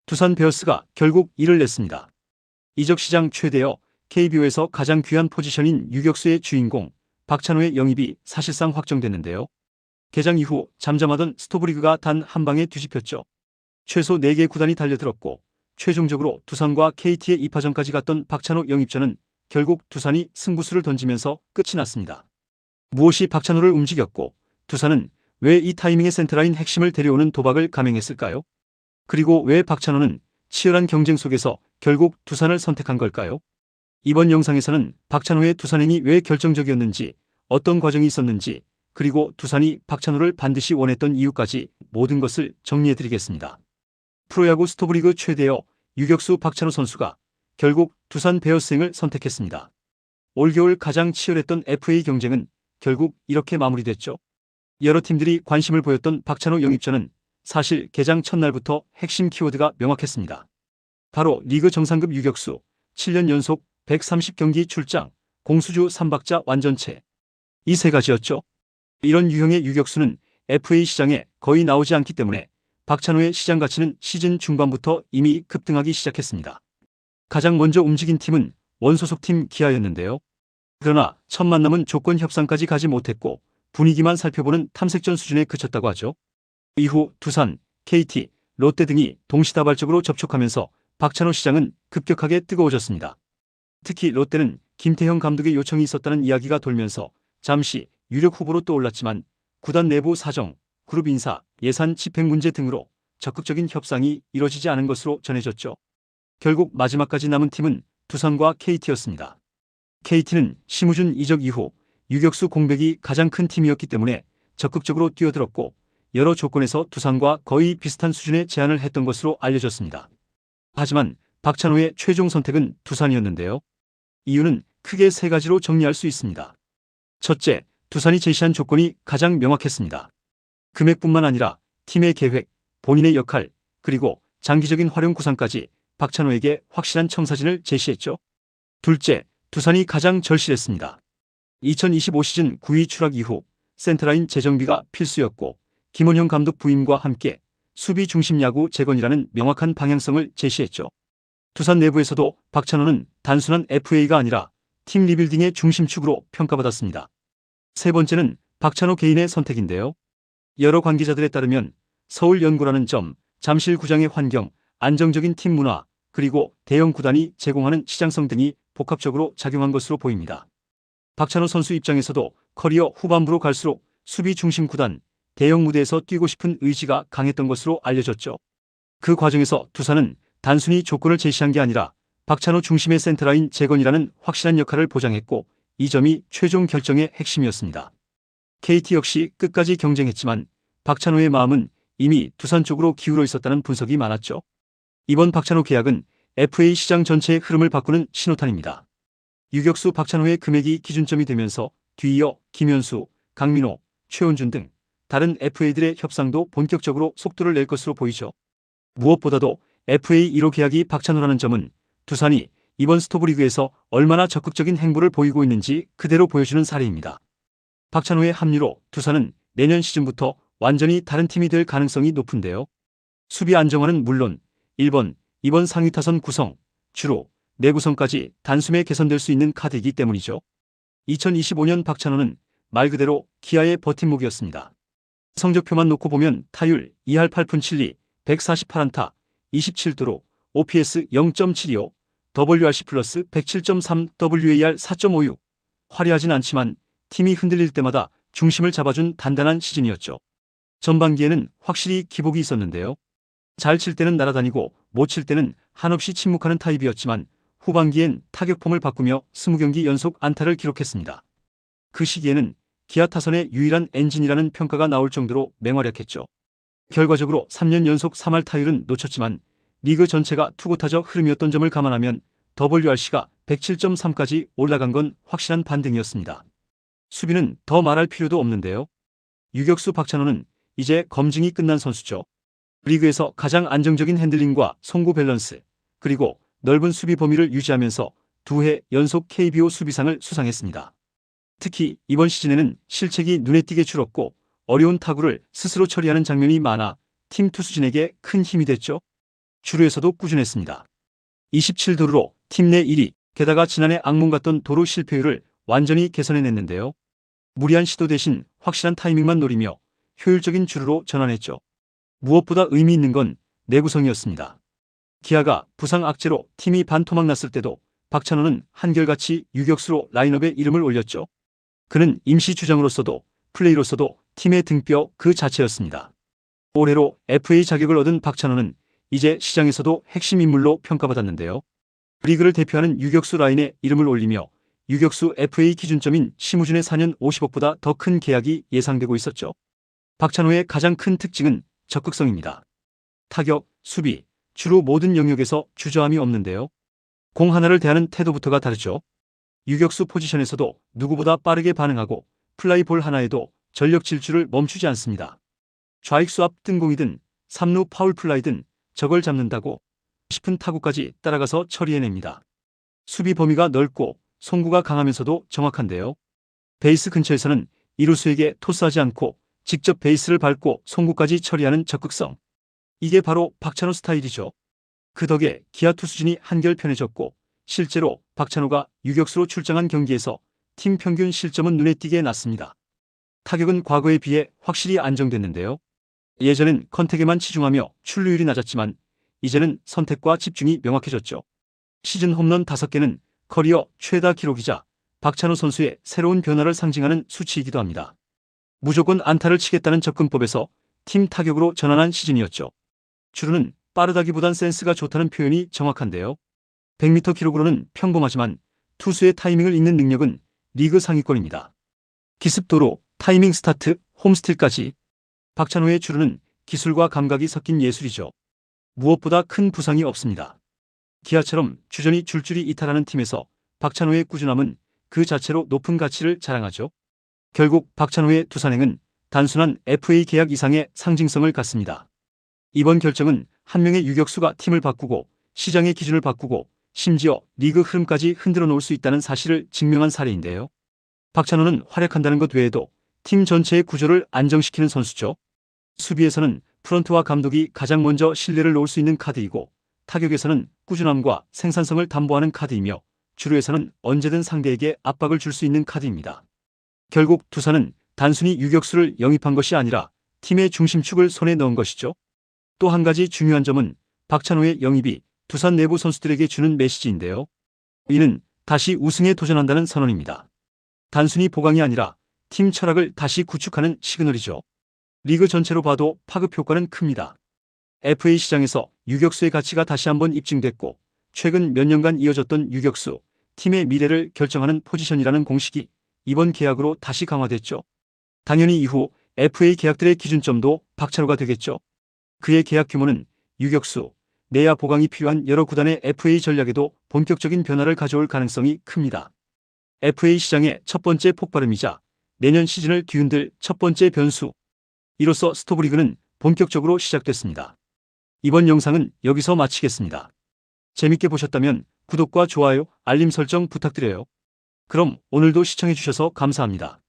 두산 베어스가 결국 이를 냈습니다. 이적 시장 최대여 KBO에서 가장 귀한 포지션인 유격수의 주인공 박찬호의 영입이 사실상 확정됐는데요. 개장 이후 잠잠하던 스토브리그가 단 한 방에 뒤집혔죠. 최소 4개 구단이 달려들었고 최종적으로 두산과 KT의 2파전까지 갔던 박찬호 영입전은 결국 두산이 승부수를 던지면서 끝이 났습니다. 무엇이 박찬호를 움직였고 두산은 왜 이 타이밍에 센터라인 핵심을 데려오는 도박을 감행했을까요? 그리고 왜 박찬호는 치열한 경쟁 속에서 결국 두산을 선택한 걸까요? 이번 영상에서는 박찬호의 두산행이 왜 결정적이었는지, 어떤 과정이 있었는지, 그리고 두산이 박찬호를 반드시 원했던 이유까지 모든 것을 정리해드리겠습니다. 프로야구 스토브리그 최대여 유격수 박찬호 선수가 결국 두산 베어스행을 선택했습니다. 올겨울 가장 치열했던 FA 경쟁은 결국 이렇게 마무리됐죠. 여러 팀들이 관심을 보였던 박찬호 영입전은 사실 개장 첫날부터 핵심 키워드가 명확했습니다. 바로 리그 정상급 유격수, 7년 연속 130경기 출장, 공수주 3박자 완전체. 이 세 가지였죠. 이런 유형의 유격수는 FA 시장에 거의 나오지 않기 때문에 박찬호의 시장 가치는 시즌 중반부터 이미 급등하기 시작했습니다. 가장 먼저 움직인 팀은 원소속팀 기아였는데요. 그러나 첫 만남은 조건 협상까지 가지 못했고 분위기만 살펴보는 탐색전 수준에 그쳤다고 하죠. 이후 두산, KT, 롯데 등이 동시다발적으로 접촉하면서 박찬호 시장은 급격하게 뜨거워졌습니다. 특히 롯데는 김태형 감독의 요청이 있었다는 이야기가 돌면서 잠시 유력 후보로 떠올랐지만 구단 내부 사정, 그룹 인사, 예산 집행 문제 등으로 적극적인 협상이 이뤄지지 않은 것으로 전해졌죠. 결국 마지막까지 남은 팀은 두산과 KT였습니다. KT는 심우준 이적 이후 유격수 공백이 가장 큰 팀이었기 때문에 적극적으로 뛰어들었고 여러 조건에서 두산과 거의 비슷한 수준의 제안을 했던 것으로 알려졌습니다. 하지만 박찬호의 최종 선택은 두산이었는데요. 이유는 크게 세 가지로 정리할 수 있습니다. 첫째, 두산이 제시한 조건이 가장 명확했습니다. 금액뿐만 아니라 팀의 계획, 본인의 역할, 그리고 장기적인 활용 구상까지 박찬호에게 확실한 청사진을 제시했죠. 둘째, 두산이 가장 절실했습니다. 2025 시즌 9위 추락 이후 센터라인 재정비가 필수였고 김원형 감독 부임과 함께 수비 중심 야구 재건이라는 명확한 방향성을 제시했죠. 두산 내부에서도 박찬호는 단순한 FA가 아니라 팀 리빌딩의 중심축으로 평가받았습니다. 세 번째는 박찬호 개인의 선택인데요. 여러 관계자들에 따르면 서울 연고라는 점, 잠실구장의 환경, 안정적인 팀 문화, 그리고 대형 구단이 제공하는 시장성 등이 복합적으로 작용한 것으로 보입니다. 박찬호 선수 입장에서도 커리어 후반부로 갈수록 수비 중심 구단, 대형 무대에서 뛰고 싶은 의지가 강했던 것으로 알려졌죠. 그 과정에서 두산은 단순히 조건을 제시한 게 아니라 박찬호 중심의 센터라인 재건이라는 확실한 역할을 보장했고 이 점이 최종 결정의 핵심이었습니다. KT 역시 끝까지 경쟁했지만 박찬호의 마음은 이미 두산 쪽으로 기울어 있었다는 분석이 많았죠. 이번 박찬호 계약은 FA 시장 전체의 흐름을 바꾸는 신호탄입니다. 유격수 박찬호의 금액이 기준점이 되면서 뒤이어 김현수, 강민호, 최원준 등 다른 FA들의 협상도 본격적으로 속도를 낼 것으로 보이죠. 무엇보다도 FA 1호 계약이 박찬호라는 점은 두산이 이번 스토브리그에서 얼마나 적극적인 행보를 보이고 있는지 그대로 보여주는 사례입니다. 박찬호의 합류로 두산은 내년 시즌부터 완전히 다른 팀이 될 가능성이 높은데요. 수비 안정화는 물론 1번, 2번 상위 타선 구성, 주로 내구성까지 단숨에 개선될 수 있는 카드이기 때문이죠. 2025년 박찬호는 말 그대로 기아의 버팀목이었습니다. 성적표만 놓고 보면 타율 2할 8푼 7리, 148안타, 27도로, OPS 0.725, WRC 플러스 107.3, WAR 4.56. 화려하진 않지만 팀이 흔들릴 때마다 중심을 잡아준 단단한 시즌이었죠. 전반기에는 확실히 기복이 있었는데요. 잘 칠 때는 날아다니고 못 칠 때는 한없이 침묵하는 타입이었지만 후반기엔 타격폼을 바꾸며 20경기 연속 안타를 기록했습니다. 그 시기에는 기아 타선의 유일한 엔진이라는 평가가 나올 정도로 맹활약했죠. 결과적으로 3년 연속 3할 타율은 놓쳤지만 리그 전체가 투고타적 흐름이었던 점을 감안하면 WRC가 107.3까지 올라간 건 확실한 반등이었습니다. 수비는 더 말할 필요도 없는데요. 유격수 박찬호는 이제 검증이 끝난 선수죠. 리그에서 가장 안정적인 핸들링과 송구 밸런스, 그리고 넓은 수비 범위를 유지하면서 2해 연속 KBO 수비상을 수상했습니다. 특히 이번 시즌에는 실책이 눈에 띄게 줄었고 어려운 타구를 스스로 처리하는 장면이 많아 팀 투수진에게 큰 힘이 됐죠. 주루에서도 꾸준했습니다. 27도루로 팀 내 1위, 게다가 지난해 악몽 같던 도루 실패율을 완전히 개선해냈는데요. 무리한 시도 대신 확실한 타이밍만 노리며 효율적인 주루로 전환했죠. 무엇보다 의미 있는 건 내구성이었습니다. 기아가 부상 악재로 팀이 반토막 났을 때도 박찬호는 한결같이 유격수로 라인업에 이름을 올렸죠. 그는 임시 주장으로서도 플레이로서도 팀의 등뼈 그 자체였습니다. 올해로 FA 자격을 얻은 박찬호는 이제 시장에서도 핵심 인물로 평가받았는데요. 리그를 대표하는 유격수 라인에 이름을 올리며 유격수 FA 기준점인 심우준의 4년 50억보다 더 큰 계약이 예상되고 있었죠. 박찬호의 가장 큰 특징은 적극성입니다. 타격, 수비, 주로 모든 영역에서 주저함이 없는데요. 공 하나를 대하는 태도부터가 다르죠. 유격수 포지션에서도 누구보다 빠르게 반응하고 플라이 볼 하나에도 전력 질주를 멈추지 않습니다. 좌익수 앞 뜬공이든 3루 파울 플라이든 저걸 잡는다고 싶은 타구까지 따라가서 처리해냅니다. 수비 범위가 넓고 송구가 강하면서도 정확한데요. 베이스 근처에서는 이루수에게 토스하지 않고 직접 베이스를 밟고 송구까지 처리하는 적극성. 이게 바로 박찬호 스타일이죠. 그 덕에 기아 투수진이 한결 편해졌고 실제로 박찬호가 유격수로 출장한 경기에서 팀 평균 실점은 눈에 띄게 났습니다. 타격은 과거에 비해 확실히 안정됐는데요. 예전엔 컨택에만 치중하며 출루율이 낮았지만 이제는 선택과 집중이 명확해졌죠. 시즌 홈런 5개는 커리어 최다 기록이자 박찬호 선수의 새로운 변화를 상징하는 수치이기도 합니다. 무조건 안타를 치겠다는 접근법에서 팀 타격으로 전환한 시즌이었죠. 주루는 빠르다기보단 센스가 좋다는 표현이 정확한데요. 100m 기록으로는 평범하지만 투수의 타이밍을 읽는 능력은 리그 상위권입니다. 기습도로, 타이밍 스타트, 홈스틸까지 박찬호의 주루는 기술과 감각이 섞인 예술이죠. 무엇보다 큰 부상이 없습니다. 기아처럼 주전이 줄줄이 이탈하는 팀에서 박찬호의 꾸준함은 그 자체로 높은 가치를 자랑하죠. 결국 박찬호의 두산행은 단순한 FA 계약 이상의 상징성을 갖습니다. 이번 결정은 한 명의 유격수가 팀을 바꾸고 시장의 기준을 바꾸고 심지어 리그 흐름까지 흔들어 놓을 수 있다는 사실을 증명한 사례인데요. 박찬호는 활약한다는 것 외에도 팀 전체의 구조를 안정시키는 선수죠. 수비에서는 프런트와 감독이 가장 먼저 신뢰를 놓을 수 있는 카드이고 타격에서는 꾸준함과 생산성을 담보하는 카드이며 주루에서는 언제든 상대에게 압박을 줄 수 있는 카드입니다. 결국 두산은 단순히 유격수를 영입한 것이 아니라 팀의 중심축을 손에 넣은 것이죠. 또 한 가지 중요한 점은 박찬호의 영입이 두산 내부 선수들에게 주는 메시지인데요. 이는 다시 우승에 도전한다는 선언입니다. 단순히 보강이 아니라 팀 철학을 다시 구축하는 시그널이죠. 리그 전체로 봐도 파급 효과는 큽니다. FA 시장에서 유격수의 가치가 다시 한번 입증됐고 최근 몇 년간 이어졌던 유격수, 팀의 미래를 결정하는 포지션이라는 공식이 이번 계약으로 다시 강화됐죠. 당연히 이후 FA 계약들의 기준점도 박찬호가 되겠죠. 그의 계약 규모는 유격수, 내야 보강이 필요한 여러 구단의 FA 전략에도 본격적인 변화를 가져올 가능성이 큽니다. FA 시장의 첫 번째 폭발음이자 내년 시즌을 뒤흔들 첫 번째 변수. 이로써 스토브리그는 본격적으로 시작됐습니다. 이번 영상은 여기서 마치겠습니다. 재밌게 보셨다면 구독과 좋아요, 알림 설정 부탁드려요. 그럼 오늘도 시청해주셔서 감사합니다.